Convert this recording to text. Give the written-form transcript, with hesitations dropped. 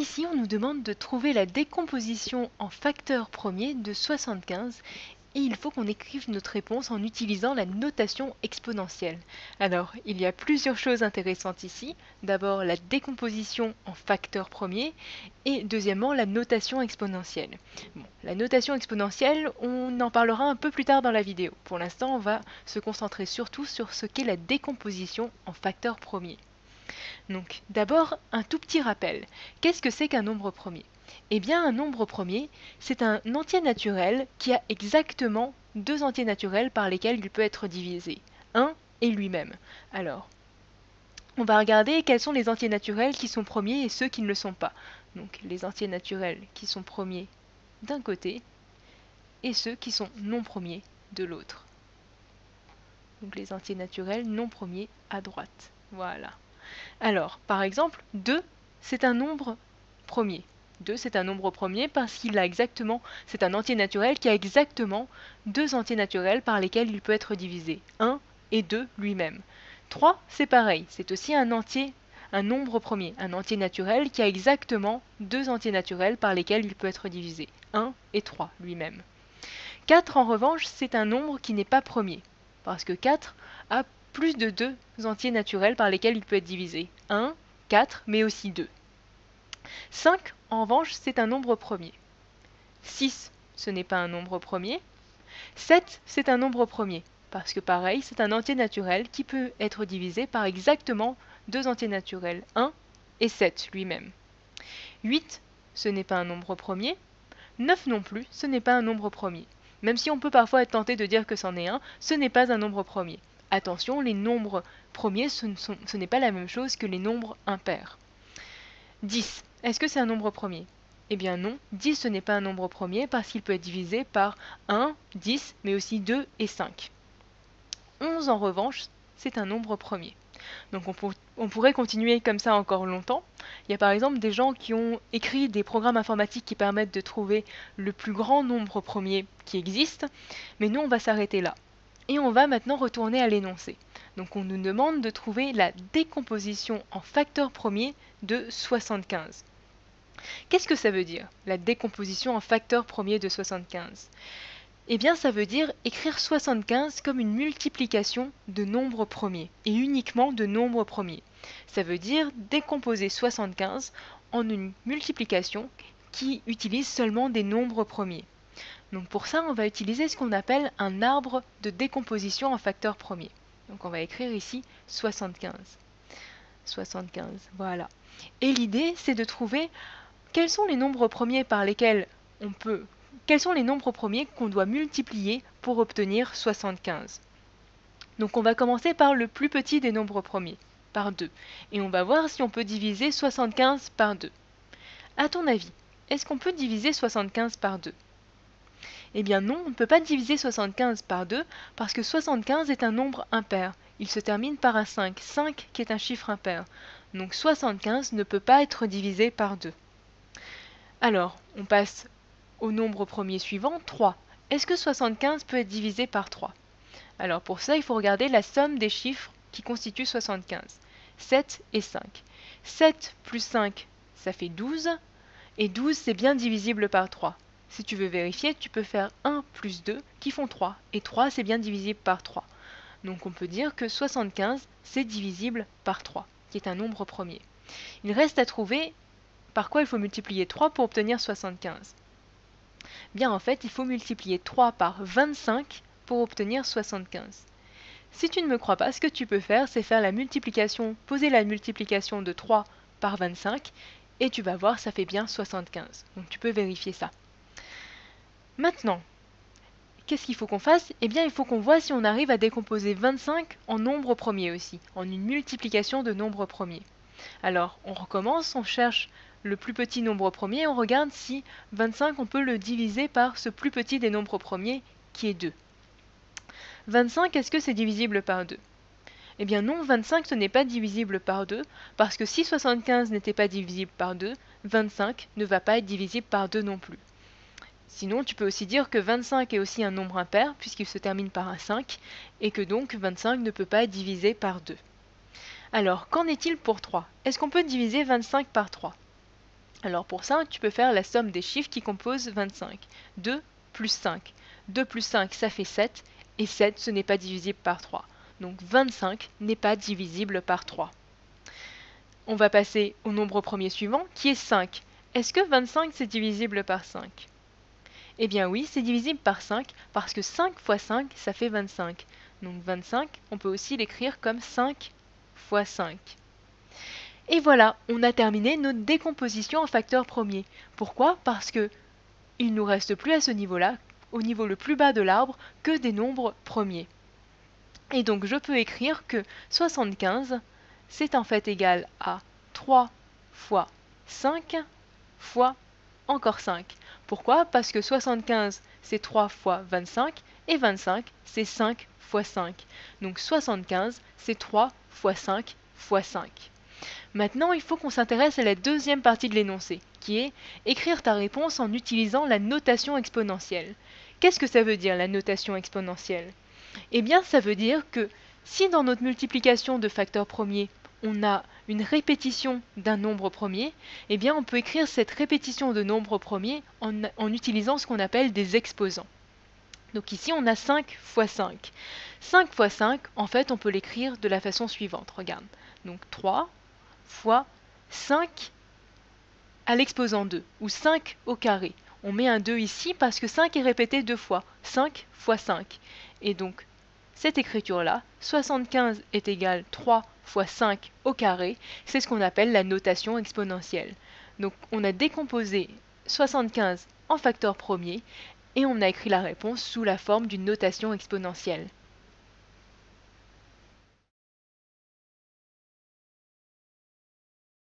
Ici, on nous demande de trouver la décomposition en facteurs premiers de 75 et il faut qu'on écrive notre réponse en utilisant la notation exponentielle. Alors, il y a plusieurs choses intéressantes ici. D'abord, la décomposition en facteurs premiers et deuxièmement, la notation exponentielle. Bon, la notation exponentielle, on en parlera un peu plus tard dans la vidéo. Pour l'instant, on va se concentrer surtout sur ce qu'est la décomposition en facteurs premiers. Donc, d'abord, un tout petit rappel. Qu'est-ce que c'est qu'un nombre premier? Eh bien, un nombre premier, c'est un entier naturel qui a exactement deux entiers naturels par lesquels il peut être divisé, 1 et lui-même. Alors, on va regarder quels sont les entiers naturels qui sont premiers et ceux qui ne le sont pas. Donc, les entiers naturels qui sont premiers d'un côté et ceux qui sont non premiers de l'autre. Donc, les entiers naturels non premiers à droite. Voilà. Alors, par exemple, 2, c'est un nombre premier. 2, c'est un nombre premier parce qu'il a exactement, c'est un entier naturel qui a exactement deux entiers naturels par lesquels il peut être divisé, 1 et 2 lui-même. 3, c'est pareil, c'est aussi un nombre premier, un entier naturel qui a exactement deux entiers naturels par lesquels il peut être divisé, 1 et 3 lui-même. 4, en revanche, c'est un nombre qui n'est pas premier, parce que 4 a plus de deux entiers naturels par lesquels il peut être divisé. 1, 4, mais aussi 2. 5, en revanche, c'est un nombre premier. 6, ce n'est pas un nombre premier. 7, c'est un nombre premier, parce que pareil, c'est un entier naturel qui peut être divisé par exactement deux entiers naturels, 1 et 7 lui-même. 8, ce n'est pas un nombre premier. 9 non plus, ce n'est pas un nombre premier. Même si on peut parfois être tenté de dire que c'en est un, ce n'est pas un nombre premier. Attention, les nombres premiers, ce n'est pas la même chose que les nombres impairs. 10, est-ce que c'est un nombre premier? Eh bien non, 10 ce n'est pas un nombre premier parce qu'il peut être divisé par 1, 10, mais aussi 2 et 5. 11 en revanche, c'est un nombre premier. Donc on pourrait continuer comme ça encore longtemps. Il y a par exemple des gens qui ont écrit des programmes informatiques qui permettent de trouver le plus grand nombre premier qui existe, mais nous on va s'arrêter là. Et on va maintenant retourner à l'énoncé. Donc on nous demande de trouver la décomposition en facteurs premiers de 75. Qu'est-ce que ça veut dire, la décomposition en facteurs premiers de 75? Eh bien, ça veut dire écrire 75 comme une multiplication de nombres premiers, et uniquement de nombres premiers. Ça veut dire décomposer 75 en une multiplication qui utilise seulement des nombres premiers. Donc pour ça, on va utiliser ce qu'on appelle un arbre de décomposition en facteurs premiers. Donc on va écrire ici 75. 75, voilà. Et l'idée, c'est de trouver quels sont les nombres premiers par lesquels quels sont les nombres premiers qu'on doit multiplier pour obtenir 75? Donc on va commencer par le plus petit des nombres premiers, par 2. Et on va voir si on peut diviser 75 par 2. À ton avis, est-ce qu'on peut diviser 75 par 2? Eh bien non, on ne peut pas diviser 75 par 2 parce que 75 est un nombre impair. Il se termine par un 5, 5 qui est un chiffre impair. Donc 75 ne peut pas être divisé par 2. Alors, on passe au nombre premier suivant, 3. Est-ce que 75 peut être divisé par 3? Alors pour ça, il faut regarder la somme des chiffres qui constituent 75. 7 et 5. 7 plus 5, ça fait 12. Et 12, c'est bien divisible par 3. Si tu veux vérifier, tu peux faire 1 plus 2 qui font 3. Et 3, c'est bien divisible par 3. Donc on peut dire que 75, c'est divisible par 3, qui est un nombre premier. Il reste à trouver par quoi il faut multiplier 3 pour obtenir 75. Bien en fait, il faut multiplier 3 par 25 pour obtenir 75. Si tu ne me crois pas, ce que tu peux faire, c'est faire la multiplication, poser la multiplication de 3 par 25, et tu vas voir, ça fait bien 75. Donc tu peux vérifier ça. Maintenant, qu'est-ce qu'il faut qu'on fasse? Eh bien, il faut qu'on voit si on arrive à décomposer 25 en nombres premiers aussi, en une multiplication de nombres premiers. Alors, on recommence, on cherche le plus petit nombre premier, on regarde si 25 on peut le diviser par ce plus petit des nombres premiers qui est 2. 25, est-ce que c'est divisible par 2? Eh bien non, 25 ce n'est pas divisible par 2, parce que si 75 n'était pas divisible par 2, 25 ne va pas être divisible par 2 non plus. Sinon, tu peux aussi dire que 25 est aussi un nombre impair, puisqu'il se termine par un 5, et que donc 25 ne peut pas être divisé par 2. Alors, qu'en est-il pour 3? Est-ce qu'on peut diviser 25 par 3? Alors pour ça, tu peux faire la somme des chiffres qui composent 25. 2 plus 5. 2 plus 5, ça fait 7, et 7, ce n'est pas divisible par 3. Donc 25 n'est pas divisible par 3. On va passer au nombre premier suivant, qui est 5. Est-ce que 25 c'est divisible par 5? Eh bien oui, c'est divisible par 5, parce que 5 fois 5, ça fait 25. Donc 25, on peut aussi l'écrire comme 5 fois 5. Et voilà, on a terminé notre décomposition en facteurs premiers. Pourquoi? Parce que il nous reste plus à ce niveau-là, au niveau le plus bas de l'arbre, que des nombres premiers. Et donc je peux écrire que 75, c'est en fait égal à 3 fois 5 fois encore 5. Pourquoi? Parce que 75, c'est 3 fois 25, et 25, c'est 5 fois 5. Donc 75, c'est 3 fois 5 fois 5. Maintenant, il faut qu'on s'intéresse à la deuxième partie de l'énoncé, qui est écrire ta réponse en utilisant la notation exponentielle. Qu'est-ce que ça veut dire, la notation exponentielle? Eh bien, ça veut dire que si dans notre multiplication de facteurs premiers, on a une répétition d'un nombre premier, eh bien, on peut écrire cette répétition de nombre premier en utilisant ce qu'on appelle des exposants. Donc ici, on a 5 fois 5. 5 fois 5, en fait, on peut l'écrire de la façon suivante. Regarde. Donc 3 fois 5 à l'exposant 2, ou 5 au carré. On met un 2 ici parce que 5 est répété deux fois. 5 fois 5. Et donc, cette écriture-là, 75 est égal 3 fois 5 au carré, c'est ce qu'on appelle la notation exponentielle. Donc, on a décomposé 75 en facteurs premiers et on a écrit la réponse sous la forme d'une notation exponentielle.